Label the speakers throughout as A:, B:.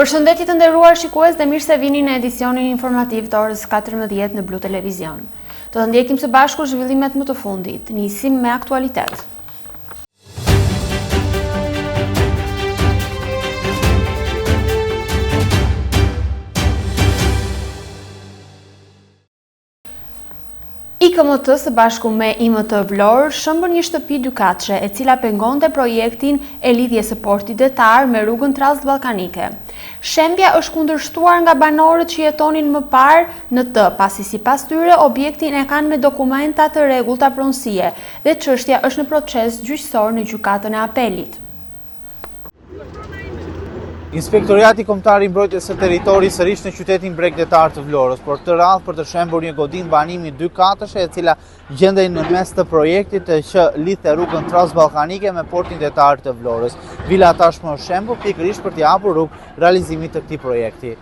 A: Përshëndetje të nderuar shikues dhe mirë se vini në edicionin informativ të orës 14 në Blu Televizion. Do të ndjekim së bashku zhvillimet më të fundit. Nisim me aktualitet. IKMT së bashku me IMT Vlorë shëmbën një shtëpi dykatëshe e cila pengonte projektin e lidhjes së portit detar me rrugën transballkanike. Shembja është kundërshtuar nga banorët që jetonin më parë në të, pasi sipas tyre objektin e kanë me dokumenta të rregullta pronësie dhe çështja është në proces gjyqësor në gjykatën e apelit.
B: Inspektoriati Kombëtar i Mbrojtjes së Territorisë sërish në qytetin bregdetar të Vlorës, por të radhë për të shembur një godinë banimi dy katëshe e cila gjendej në mes të projektit që lidhte rrugën transballkanike me portin detar të Vlorës. Vila tashmë është shembur pikërisht për t'i hapur rrugë realizimit të këtij projekti.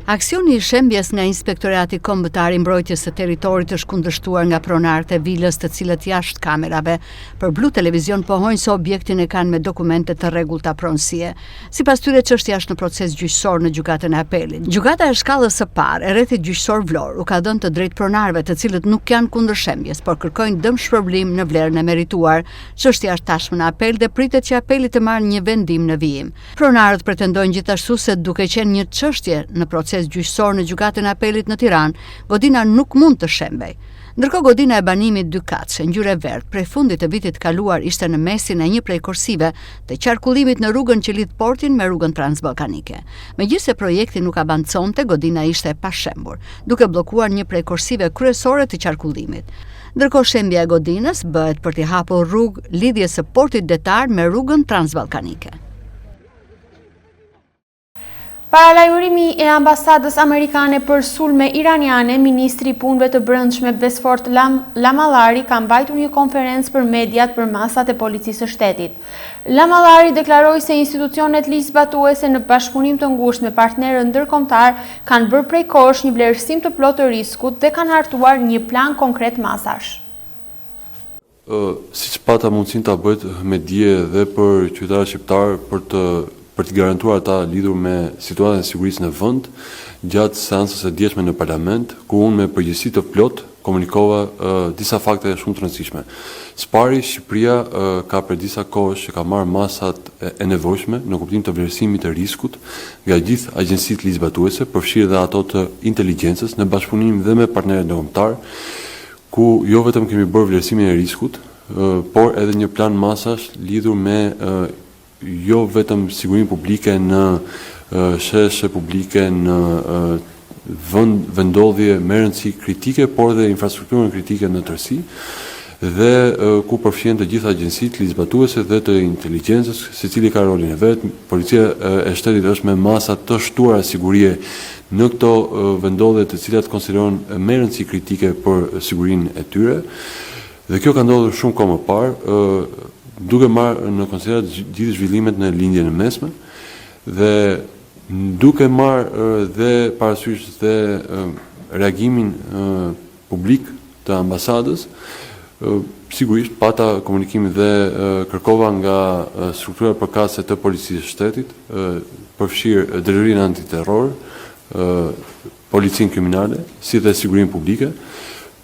C: Aksioni i shembjes nga Inspektorati Kombëtar i Mbrojtjes së Territorit është kundërshtuar nga pronarët e vilës, të cilët jashtë kamerave për Blu Televizion pohojnë se objektin e kanë me dokumente të rregullta pronësie. Sipas tyre çështja është në proces gjyqësor në gjykatën e apelit. Gjykata e shkallës së parë e rrethit gjyqësor Vlorë u ka dhënë të drejtë pronarëve, të cilët nuk janë kundër shembjes, por kërkojnë dëm shpërblim në vlerën e merituar. Çështja është tashmë në apel dhe pritet që apeli të marrë një vendim në vijim. Pronarët pretendojnë gjithashtu se duke qenë një çështje në proces gjyqësor në gjykatën e apelit në Tiranë, godina nuk mund të shembej. Ndërkohë godina e banimit dykatëshe ngjyrë verdh prej fundit të vitit kaluar ishte në mesin e një prej korsive të qarkullimit në rrugën që lidh portin me rrugën transballkanike. Megjithëse projekti nuk avanconte, godina ishte e pashembur, duke bllokuar një prej korsive kryesore të qarkullimit. Ndërkohë shembja e godinës bëhet për t'i hapur rrugë lidhjes së portit detar me rrugën transballkanike.
A: Paralajmërimi e ambasadës amerikane për sulme iraniane, ministri i punëve të brendshme Besfort Lamallari ka mbajtur një konferencë për mediat për masat e policisë së shtetit. Lamallari deklaroi se institucionet ligjzbatuese në bashkëpunim të ngushtë me partnerë ndërkombëtar kanë bërë prej kohësh një vlerësim të plotë të riskut dhe kanë hartuar një plan konkret masash.
D: Siç pata mundësinë ta bëjt me dije dhe për qytetarët shqiptar për të garantuar ata lidhur me situatën e sigurisë në vend, gjatë seancës së dieshme në parlament, ku unë me përgjegjësi të plot komunikova disa fakte shumë të rëndësishme. Së pari, Shqipëria ka për disa kohësh që ka marrë masat e nevojshme në kuptim të vlerësimit të riskut nga gjithë agjencitë ligjzbatuese, përfshirë dhe ato të inteligjencës, në bashkëpunim dhe me partnerët ndërkombëtar, ku jo vetëm kemi bërë vlerësimin e riskut, por edhe një plan masash lidhur me jo vetëm sigurinë publike në sheshe publike, në vendodhje me rëndësi kritike, por dhe infrastrukturën kritike në tërësi, dhe ku përfshihen të gjitha agjencitë ligjzbatuese dhe të inteligjencës, secili ka rolin e vet. Policia e shtetit është me masa të shtuara sigurie në këto vendodhje të cilat konsiderohen me rëndësi kritike për sigurinë e tyre. Dhe kjo ka ndodhur shumë kohë më parë, duke marrë në konsiderat gjithë zhvillimet në lindjen e mesme dhe duke marrë dhe parasysh dhe reagimin publik të ambasadës, sigurisht pata komunikim dhe kërkova nga struktura përkatëse të policisë së shtetit, përfshirë drejtorinë antiterror, policinë kriminale, si dhe sigurinë publike,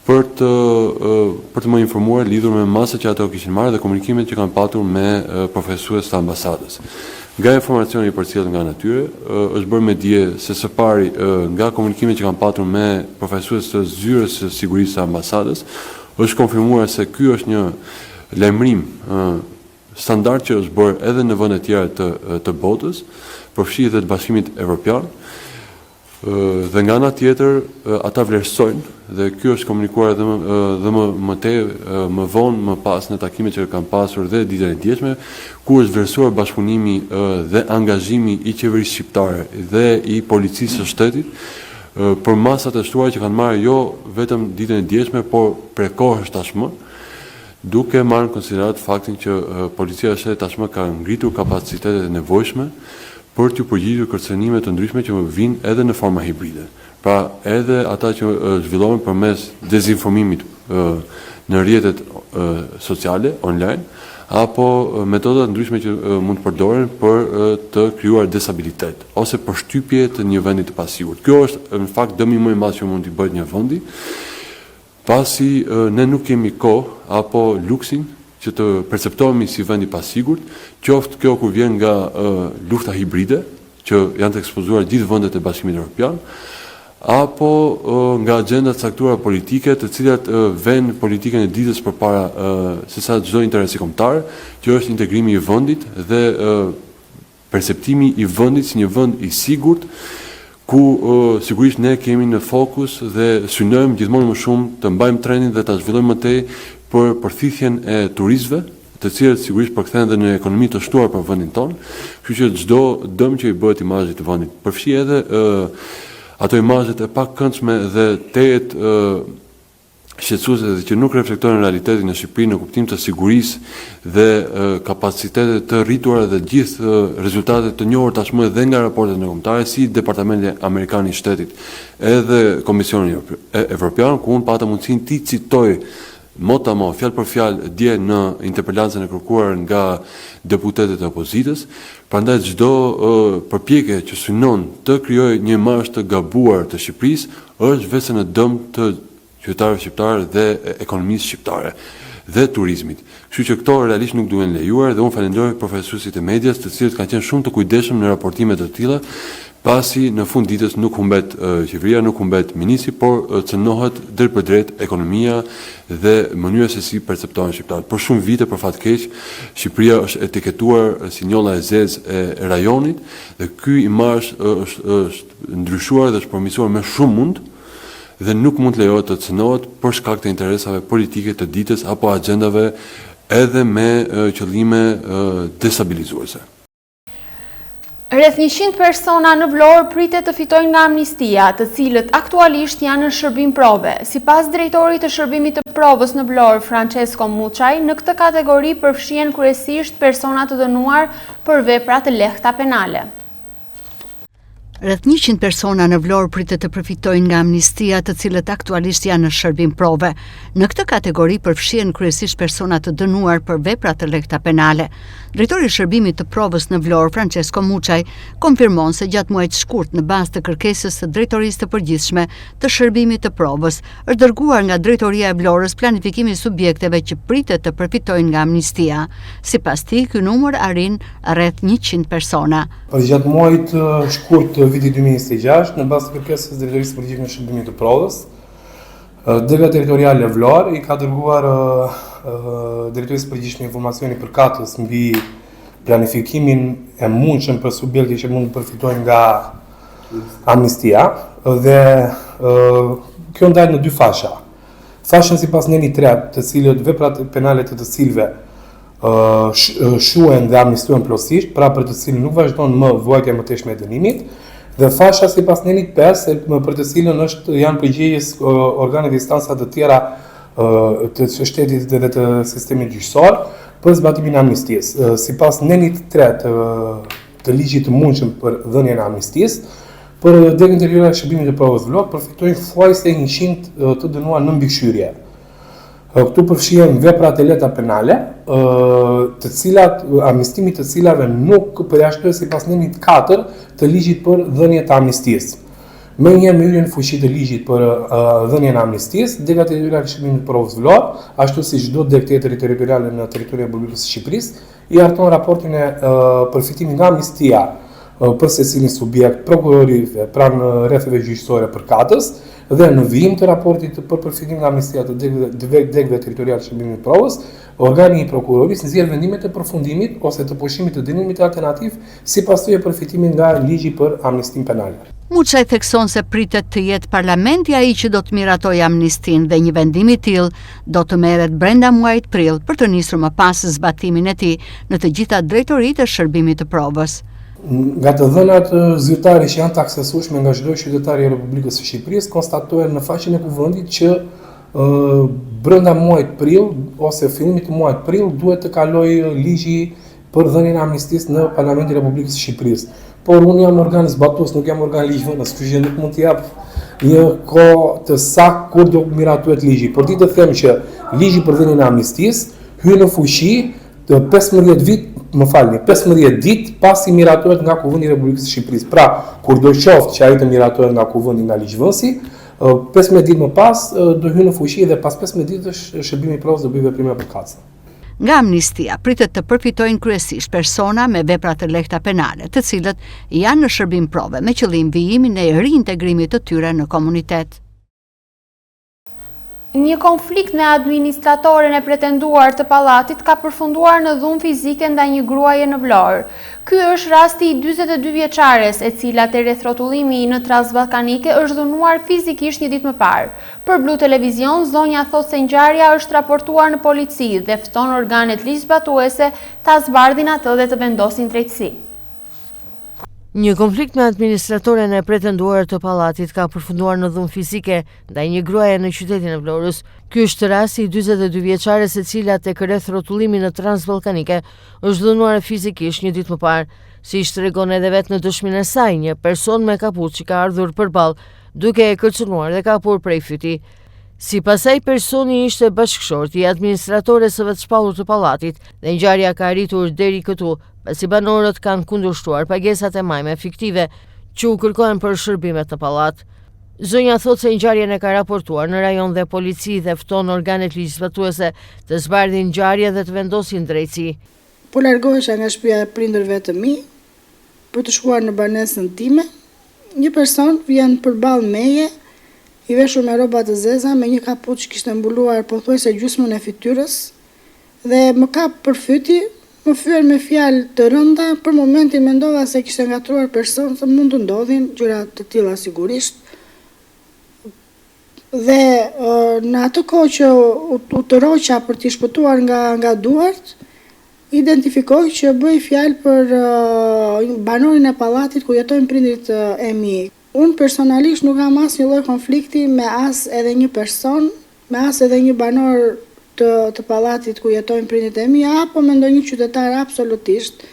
D: për të më informuar lidhur me masat që ato kishin marrë dhe komunikimet që kanë patur me profesues të ambasadës. Nga informacioni i përcjellur nga natyre, është bërë me dije se së pari nga komunikimet që kanë patur me profesues të zyrës së sigurisë së ambasadës, është konfirmuar se ky është një lajmërim standard që është bërë edhe në vende të tjera të botës, përfshirë dhe të Bashkimit Evropian. Dhe nga ana tjetër ata vlerësojnë, dhe kjo është komunikuar edhe më vonë, më pas në takimet që kanë pasur dhe ditën e dieshme, ku është vlerësuar bashkëpunimi dhe angazhimi i qeverisë shqiptare dhe i policisë së shtetit për masat e shtuara që kanë marrë jo vetëm ditën e dieshme, por prekohësh tashmë, duke marrë në konsiderat faktin që policia e shtetit tashmë ka ngritur kapacitetet e nevojshme për t'u përgjigjur kërcënime të ndryshme që vinë edhe në forma hibride. Pra edhe ata që zhvillohen përmes dezinformimit në rrjetet sociale, online, apo metoda ndryshme që mund të përdoren për të krijuar destabilitet ose përshtypje të një vendi të pasigurt. Kjo është në fakt dëmi më i madh që mund të bëhet një vendi, pasi ne nuk kemi kohë apo luksin që të perceptohemi si vend i pasigurt, qoftë kjo kur vjen nga lufta hibride, që janë të ekspozuar gjithë vendet e Bashkimit Evropian, apo nga agjendat caktuara politike, të cilat vënë politikën e ditës përpara se sa çdo interesi kombëtar, që është integrimi i vendit dhe perceptimi i vendit si një vend i sigurt, ku sigurisht ne kemi në fokus dhe synojmë gjithmonë më shumë të mbajmë trendin dhe ta zhvillojmë më tej për përthithjen e turistëve, të cilët sigurisht përkthehen edhe në ekonomi të shtuar për vendin tonë, kështu që çdo dëm që i bëhet imazhit të vendit përfshi edhe ato imazhet e pakëndshme dhe tejet shqetësuese dhe që nuk reflektojnë realitetin në Shqipëri në kuptim të sigurisë dhe kapacitetet të rrituara dhe gjithë rezultatet të njohur tashmë dhe nga raportet ndërkombëtare si Departamenti Amerikan i Shtetit edhe Komisioni Evropian, ku unë pata mundësinë ti citoj motamo, fjalë për fjalë, dje në interpelancën e kërkuar nga deputetët e opozitës. Prandaj çdo përpjekje që synon të krijojë një imazh të gabuar të Shqipërisë është vetëm në dëm të qytetarëve shqiptarë dhe ekonomisë shqiptare dhe turizmit. Kështu që këto realisht nuk duhen lejuar dhe unë falenderoj profesorësit e medias, të cilët kanë qenë shumë të kujdesshëm në raportime të tilla, pasi në fund ditës nuk humbet qeveria, nuk humbet ministri, por cënohet drejt për drejt ekonomia dhe mënyra se si perceptohen shqiptarët. Për shumë vite, për fat keq, Shqipëria është etiketuar si njolla e zezë e rajonit dhe ky imazh është ndryshuar dhe është përmirësuar me shumë mund dhe nuk mund të lejohet të cënohet për shkak të interesave politike të ditës apo agjendave edhe me qëllime destabilizuese.
A: Rreth 100 persona në Vlorë pritet të fitojnë nga amnistia, të cilët aktualisht janë në shërbim prove. Sipas drejtorit të shërbimit të provës në Vlorë, Francesco Muçaj, në këtë kategori përfshihen kryesisht persona të dënuar për vepra të lehta penale.
C: Rreth 100 persona në Vlorë pritet të përfitojnë nga amnistia, të cilët aktualisht janë në shërbim prove. Në këtë kategori përfshihen kryesisht persona të dënuar për vepra të lehta penale. Drejtori i shërbimit të provës në Vlorë, Francesco Muçaj, konfirmon se gjatë muajit shkurt në bazë të kërkesës së drejtorisë të përgjithshme të shërbimit të provës, është dërguar nga Drejtoria e Vlorës planifikimi i subjekteve që pritet të përfitojnë nga amnistia. Sipas tij, ky numër arrin rreth 100 persona.
E: Gjatë muajit shkurt të vitit 2026, në bazë të kërkesës së drejtorisë së përgjithshme të shërbimit të provës, Drejtoria Territoriale e Vlorë i ka dërguar Drejtorisë së përgjithshme informacioni përkatës mbi planifikimin e mundshëm për subjekte që mund të përfitojnë nga amnistia dhe kjo ndahet në dy fasha. Fashën sipas nenit 3, të cilët veprat penale të cilëve shuhen dhe amnistohen plotësisht, pra për të cilën nuk vazhdon më vuajtja e mëtejshme e dënimit, dhe fasha sipas nenit 5, për të cilën janë përgjegjës organet dhe instancat të tjera të shtetit dhe të sistemit gjyqësor për zbatimin e amnistisë. Sipas nenit 3 të ligjit të mundshëm për dhënien e amnistisë, për Drejtorin Territorial të Shërbimit të Provës Vlorë përfitojnë thuajse 100 të dënuar në mbikëqyrje. Këtu përfshihen veprat e lehta penale, të cilat amnistimi të cilave nuk përjashtohet sipas nenit 4 të ligjit për dhënien e amnistisë. Me një hyrjen në fuqi të ligjit për dhënien e amnistisë, Drejtoria Territoriale të Shërbimit të Provës Vlorë, ashtu si çdo deg tjetër territoriale në territorin e Republikës së Shqipërisë, i harton raportin e përfitimit nga amnistia për secilin subjekt, prokurorive, pranë rrethave gjyqësore përkatës, dhe në vijim të raportit për përfitim nga amnistia të degëve territoriale të shërbimit të provës, organi i prokurorisë nxjerr vendime të përfundimit ose të pushimit të dënimit alternativ sipas tyre përfitimit nga ligji për amnistim penal.
C: Muçaj thekson se pritet të jetë parlamenti ai që do të miratojë amnistin dhe një vendim i tillë do të merret brenda muajit prill për të nisur më pas zbatimin e tij në të gjitha drejtoritë e shërbimit të provës.
E: Nga të dhënat zyrtare që janë të aksesueshme nga çdo qytetar i Republikës së Shqipërisë, konstatohen në faqen e kuvendit që brenda muajit prill ose fillimit të muajit prill duhet të kalojë ligji për dhënien e amnistisë në Parlamentin e Republikës së Shqipërisë. Por unë jam organ zbatues, nuk jam organ ligjvënës, kështu që nuk mund të jap një kohë të saktë kur do miratohet ligji. Por ti të them që ligji për dhënien e amnistisë hyn në fuqi 15 ditë pasi miratohet nga Kuvendi i Republikës së Shqipërisë. Pra, kurdo qoftë që ai të miratohet nga Kuvendi nga ligjvënësi, 15 ditë më pas do hyjë në fuqi dhe pas 15 ditësh shërbimi i provës do bëjë veprime përkatëse.
C: Nga amnistia pritet të përfitojnë kryesisht persona me vepra të lehta penale, të cilët janë në shërbim prove me qëllim vijimin e riintegrimit të tyre në komunitet.
A: Një konflikt me administratoren e pretenduar të pallatit ka përfunduar në dhunë fizike ndaj një gruaje në Vlorë. Ky është rasti i 42 vjeçares, e cila te rrethrotullimi në Transballkanike është dhunuar fizikisht një ditë më parë. Për Blu Televizion, zonja thotë se ngjarja është raportuar në polici dhe fton organet ligjzbatuese ta zbardhin atë dhe të vendosin drejtësi.
F: Një konflikt me administratoren e pretenduar të pallatit ka përfunduar në dhunë fizike ndaj një gruaje në qytetin e Vlorës. Ky është rasti i 42 vjeçares e cila tek rrethrotullimi në Transballkanike është dhunuar fizikisht një ditë më parë. Siç tregon edhe vetë në dëshminë e saj, një person me kapuç ka ardhur përballë duke e kërcënuar dhe kapur prej fyti. Sipas saj, personi ishte bashkëshorti i administratores së vetë shpallur të pallatit dhe ngjarja ka arritur deri këtu, pasi banorët kanë kundërshtuar pagesat e majme fiktive që u kërkohen për shërbimet në pallat. Zonja thotë se ngjarjen e ka raportuar në rajon dhe polici dhe fton organet ligjzbatuese të zbardhin ngjarje dhe të vendosin drejtësi.
G: Po largohesha nga shtëpia e prindërve të mi për të shkuar në banesën time. Një person vjen përballë meje, i veshur me rroba të zeza, me një kapuç që kishte mbuluar pothuajse gjysmën e fytyrës dhe më kap për fyti, më fyer me fjalë të rënda. Për momentin mendova se kishte ngatruar person, se mund të ndodhin gjëra të tilla sigurisht. Dhe në atë kohë që u tërhoqa për t'i shpëtuar nga duart, identifikoj që bëj fjalë për banorin e pallatit ku jetojnë prindrit e mi. Unë personalisht nuk kam asnjë lloj konflikti me as edhe një person, me as edhe një banor të pallatit ku jetojnë prindrit e mi, apo me ndonjë qytetar, absolutisht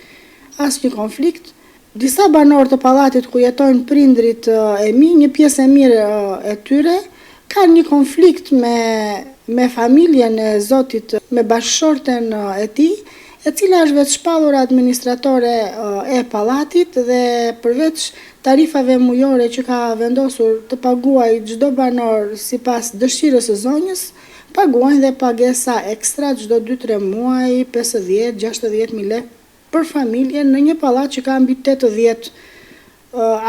G: asnjë konflikt. Disa banor të pallatit ku jetojnë prindrit e mi, një pjesë e mirë e tyre, kanë një konflikt me familjen e zotit, me bashkëshorten e tij, e cila është vetë shpallur administratore e pallatit dhe përveç tarifave mujore që ka vendosur të paguaj çdo banor sipas dëshirës së zonjës, paguajnë dhe pagesa ekstra çdo 2-3 muaj, 50-60.000 lekë për familjen në një pallat që ka mbi 80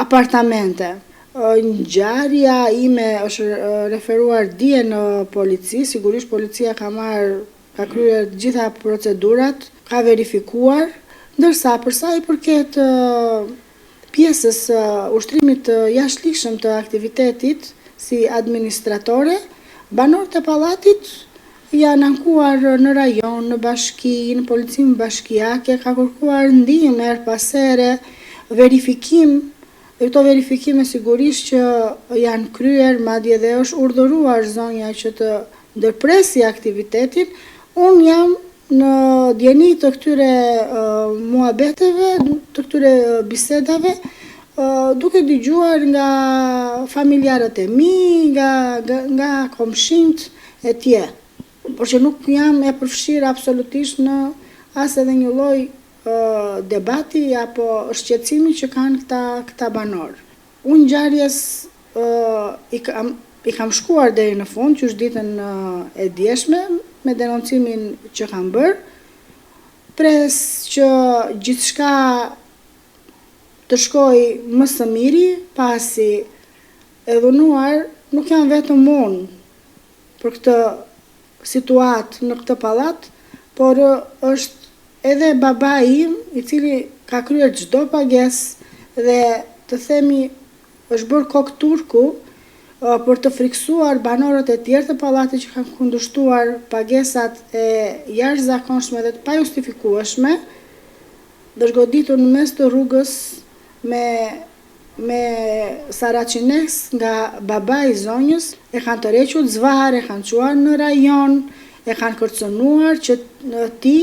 G: apartamente. Ngjarja ime është referuar dje në polici, sigurisht policia ka kryer të gjitha procedurat, ka verifikuar, ndërsa për sa i përket pjesës ushtrimit të jashtëligjshëm të aktivitetit si administratore, banorët e pallatit janë ankuar në rajon, në bashki, në policinë bashkiake, ka kërkuar ndihmë her pas here, verifikim, dhe këto verifikime sigurisht që janë kryer, madje dhe është urdhëruar zonja që të ndërpresi aktivitetin. Unë jam në djeni të këtyre muhabeteve, të këtyre bisedave, duke dëgjuar nga familjarët e mi, nga komshinjt e tje. Por që nuk jam e përfshirë absolutisht në as edhe një lloj debati apo shqetësimi që kanë këta banorë. Unë ngjarjes i kam shkuar deri në fund, që është ditën e djeshme, me denoncimin që kam bërë, pres që gjithçka të shkoj më së miri, pasi e dhunuar nuk jam vetëm unë për këtë situatë në këtë pallat, por është edhe babai im, i cili ka kryer çdo pagesë dhe të themi është bërë kokë turku për të friksuar banorët e tjerë të pallatit që kanë kundërshtuar pagesat e jashtëzakonshme dhe të pajustifikueshme, dërgoditur në mes të rrugës me saraqines nga babai i zonjës, e kanë tërhequr zvar, e kanë çuar në rajon, e kanë kërcënuar që ti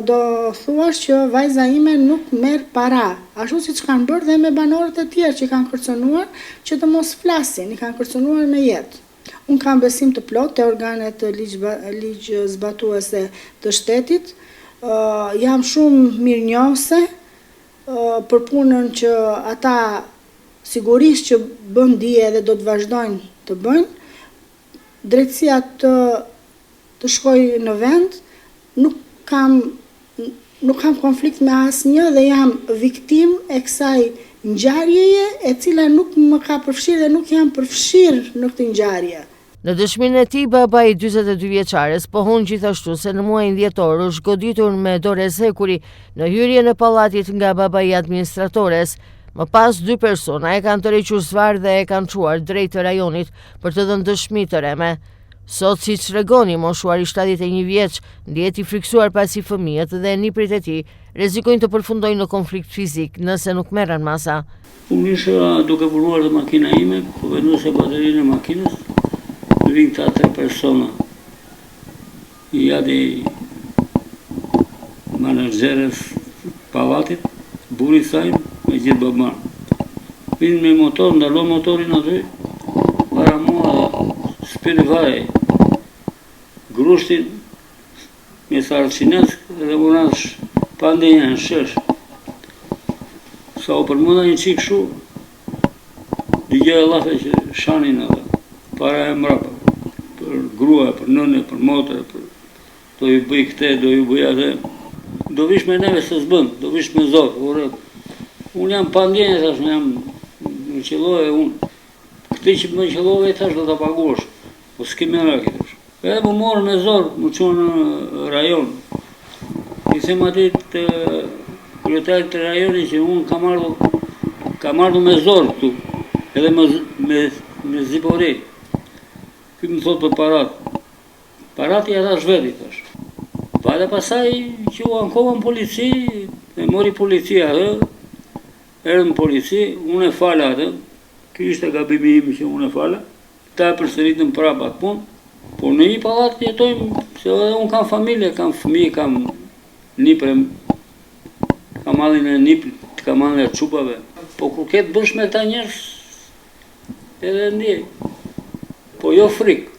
G: do thuash që vajza ime nuk merr para, ashtu siç kanë bërë dhe me banorët e tjerë që kanë kërcënuar që të mos flasin, i kanë kërcënuar me jetë. Unë kam besim të plot te organet ligjzbatuese të shtetit, jam shumë mirënjohëse për punën që ata sigurisht që bën dije dhe do të vazhdojnë të bëjnë. Drejtësia të shkoj në vend, nuk kam konflikt me asnjë dhe jam viktim e kësaj ngjarjeje e cila nuk më ka përfshirë dhe nuk jam përfshirë në këtë ngjarje.
F: Në dëshminë e tij, baba i 42 vjeçares pohon gjithashtu se në muajin dhjetor është goditur me dorë hekuri në hyrjen e pallatit nga babai i administratores. Më pas 2 persona e kanë tërhequr zvarr dhe e kanë çuar drejt rajonit për të dhënë dëshmi të reme. Sot, siç tregoni, moshuari 71 vjeç ndihet i friksuar pasi fëmijët dhe niprit e tij rrezikojnë të përfundojnë në konflikt fizik nëse nuk merren masa.
H: Unë isha duke punuar te makina ime, po vendosja baterinë e makinës, vinë këta 3 persona. I jadi menaxherës pallatit, buri saj me gjithë baban. Vinë me motor, ndalon motorin aty, para mua spiri vaj, grushtin me sarçines dhe unash pandinja në shesh. Sa u përmunda një qikë shu, digja e lafe që shanin edhe, para e mrapa, për grua, për nëne, për motre, do ju bëj këte, do ju bëj atë. Do vish me neve se s'bën, do vish me zorë. Unë jam pandinja, tash jam në qëllove, unë. Këti që më qëllove, tash do të paguash, o s'ki me raki tash. Edhe më morë me zorë, më qonë në rajon. I them ati të kryetarit të rajoni që unë kam ardhur me zorë këtu, edhe me zipori. Ky më thot për parat. Parati ata shveti tash. Pa dhe pasaj që u ankova në polici, e mori policia atë, erdhën polici, unë e fala atë, ky ishte gabimi im që unë e fala, ta e përsëritën prapa atë punë, por në një pallat jetojmë, se edhe unë kam familje, kam fëmijë, kam nipre, kam allin e niprit, kam allin e çupave. Po kur ketë bësh me këta njerëz, edhe ndjej. Po jo frikë.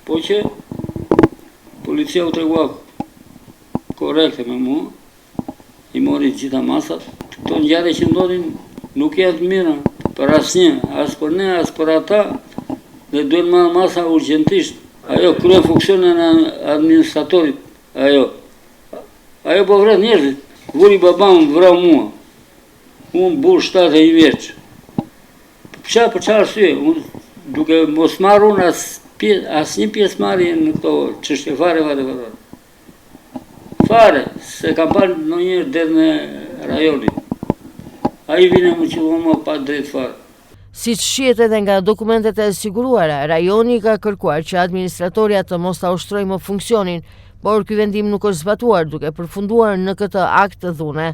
H: Po që policia u tregua korrekte me mua, i mori gjitha masat. Këto ngjarje që ndodhin nuk janë të mira për asnjë, as për ne, as për ata, dhe duhen marrë masa urgjentisht. Ajo kryen funksionin e administratorit, ajo po vret njerëzit. Vuri babam, vrau mua. Unë burr 71 vjeç. Për çfarë arsye? Unë duke mos marrë unë asnjë pjesëmarrje në këto çështje fare. Fare, se kam parë ndonjëherë deri në rajonit. Ai vjen më qillon më pa drejt fare.
F: Siç shihet edhe nga dokumentet e siguruara, rajoni ka kërkuar që administratorja të mos ta ushtrojë më funksionin, por ky vendim nuk është zbatuar, duke përfunduar në këtë akt të dhune.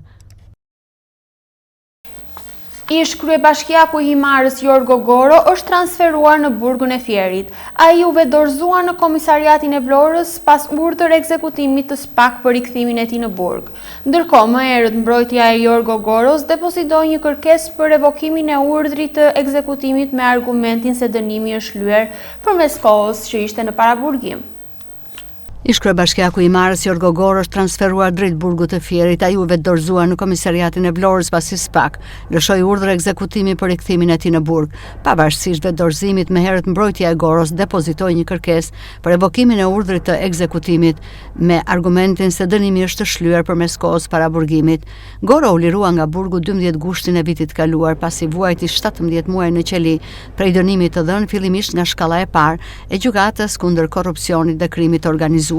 A: Ish kryebashkiaku i Himarës Jorgo Goro është transferuar në burgun e Fierit. Ai u dorëzua në komisariatin e Vlorës pas urdhër ekzekutimit të SPAK për rikthimin e tij në burg. Ndërkohë, më herët mbrojtja e Jorgo Goros depositoi një kërkesë për revokimin e urdhrit të ekzekutimit me argumentin se dënimi është lyer përmes kohës që ishte në paraburgim.
C: Ish kryebashkiaku i Himarës Jorgo Goro është transferuar drejt burgut të Fierit. Ai u dorëzua në komisariatin e Vlorës pasi SPAK lëshoi urdhër ekzekutimi për rikthimin e tij në burg. Pavarësisht dorëzimit, më herët mbrojtja e Goros depozitoi një kërkesë për revokimin e urdhrit të ekzekutimit me argumentin se dënimi është shlyer përmes kohës paraburgimit. Goro u lirua nga burgu 12 gushtin e vitit kaluar pasi vuajti 17 muaj në qeli prej dënimit të dhënë fillimisht nga shkalla e parë e gjykatës kundër korrupsionit dhe krimit të organizuar.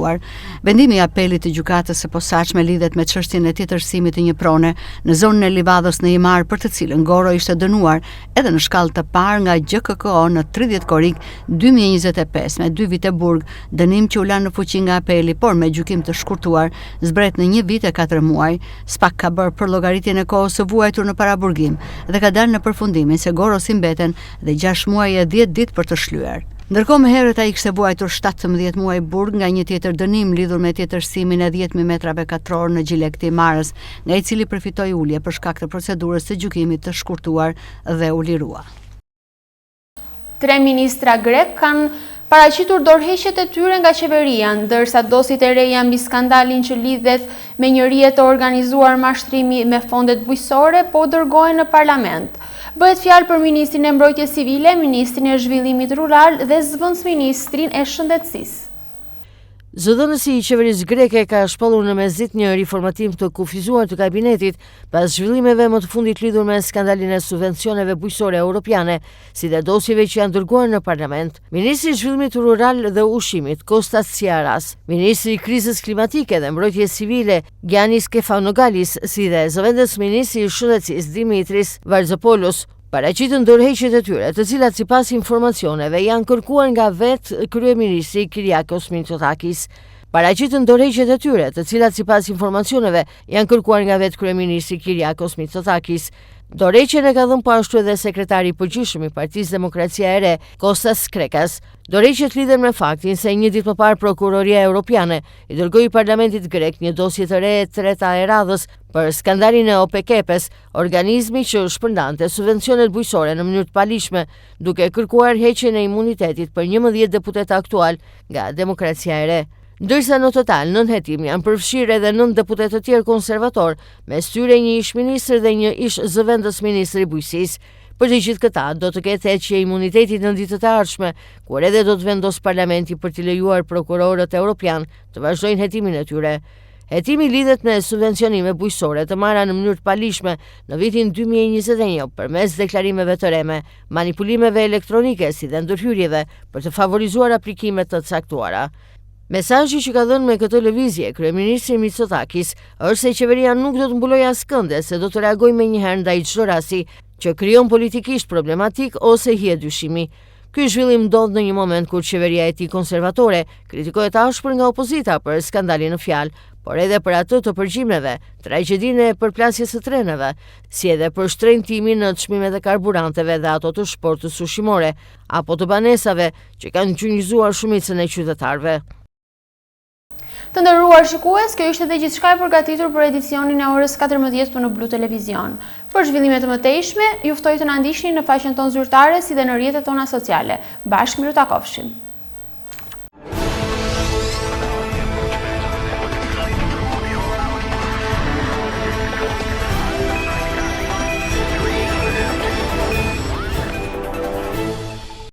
C: Vendimi i apelit të gjykatës së posaçme lidhet me çështjen e tjetërsimit të një prone në zonën e Livadhës në Himar, për të cilën Goro ishte dënuar edhe në shkallë të parë nga GKKO në 30 korrik 2025 me 2 vite burg, dënim që u la në fuqi nga apeli, por me gjykim të shkurtuar zbret në 1 vit e 4 muaj. SPAK ka bërë për llogaritjen e kohës së vuajtur në paraburgim dhe ka dalë në përfundimin se Goro si mbeten dhe 6 muaj e 10 ditë për të shlyer. Ndërkohë, më herët ai kishte vuajtur 17 muaj burg nga një tjetër dënim lidhur me tjetërsimin e 10.000 metrave katror në Gjilek të Himarës, nga i cili përfitoi ulje për shkak të procedurës së gjykimit të shkurtuar dhe u lirua.
A: 3 ministra grek kanë Paraqitur dorëheqjet e tyre nga qeveria, ndërsa dosjet e reja mbi skandalin që lidhet me një rrjet të organizuar mashtrimi me fondet bujqësore po dërgohen në parlament. Bëhet fjalë për Ministrin e Mbrojtjes Civile, Ministrin e Zhvillimit Rural dhe Zëvendësministrin e Shëndetësisë.
F: Zëdhënësi i qeverisë greke ka shpallur në mesdit një riformatim të kufizuar të kabinetit pas zhvillimeve më të fundit lidhur me skandalin e subvencioneve bujqësore europiane, si dhe dosjeve që janë dërguar në parlament. Ministri i Zhvillimit Rural dhe Ushqimit, Kostas Tsiaras, Ministri i Krizës Klimatike dhe Mbrojtjes Civile, Giannis Kefalogalis, si dhe Zëvendësministri i Shëndetësisë, Dimitris Varzopoulos, paraqitën dorëheqjet e tyre, të cilat sipas informacioneve janë kërkuar nga vetë kryeministri Kyriakos Mitsotakis. Paraqitën dorëheqjet e tyre, të cilat sipas informacioneve janë kërkuar nga vetë kryeministri Kyriakos Mitsotakis. Dorëheqjen e ka dhënë po ashtu edhe sekretari i përgjithshëm i Partisë Demokracia e Re, Kostas Krekas. Dorëheqjet lidhen me faktin se një ditë më parë Prokuroria Europiane i dërgoi Parlamentit grek një dosje të re e treta e radhës për skandalin e OPEC-s, organizmi që shpërndante subvencionet bujqësore në mënyrë të palishme, duke kërkuar heqjen e imunitetit për 11 deputet aktual nga Demokracia e Re. Ndërsa në total 9 hetim janë përfshirë edhe 9 deputet të tjerë konservator, mes tyre një ish ministër dhe një ish zëvendësministër i bujqësisë. Për të gjithë këta do të ketë heqje imunitetit në ditët e ardhshme, kur edhe do të vendos parlamenti për të lejuar prokurorët evropian të vazhdojnë hetimin e tyre. Hetimi lidhet me subvencionime bujqësore të marra në mënyrë të palishme në vitin 2021 përmes deklarimeve të reme, manipulimeve elektronike si dhe ndërhyrjeve për të favorizuar aplikime të caktuara. Mesazhi që ka dhënë me këtë lëvizje kryeministri Mitsotakis është se qeveria nuk do të mbulojë askënde, se do të reagojë menjëherë ndaj çdo rasti që krijon politikisht problematik ose hije dyshimi. Ky zhvillim ndodh në një moment kur qeveria e tij konservatore kritikohet ashpër nga opozita për skandalin në fjalë, por edhe për atë të përgjimeve, tragjedinë e përplasjes së treneve, si edhe për shtrenjtimin në çmimet e karburanteve dhe ato të shportës ushqimore, apo të banesave që kanë gjunjëzuar shumicën e qytetarëve.
A: Të nderuar shikues, kjo ishte dhe gjithçka e përgatitur për edicionin e orës 14 në Blu Televizion. Për zhvillime të mëtejshme, ju ftoj të na ndiqni në faqen tonë zyrtare si dhe në rrjetet tona sociale. Bashkë miru takofshim.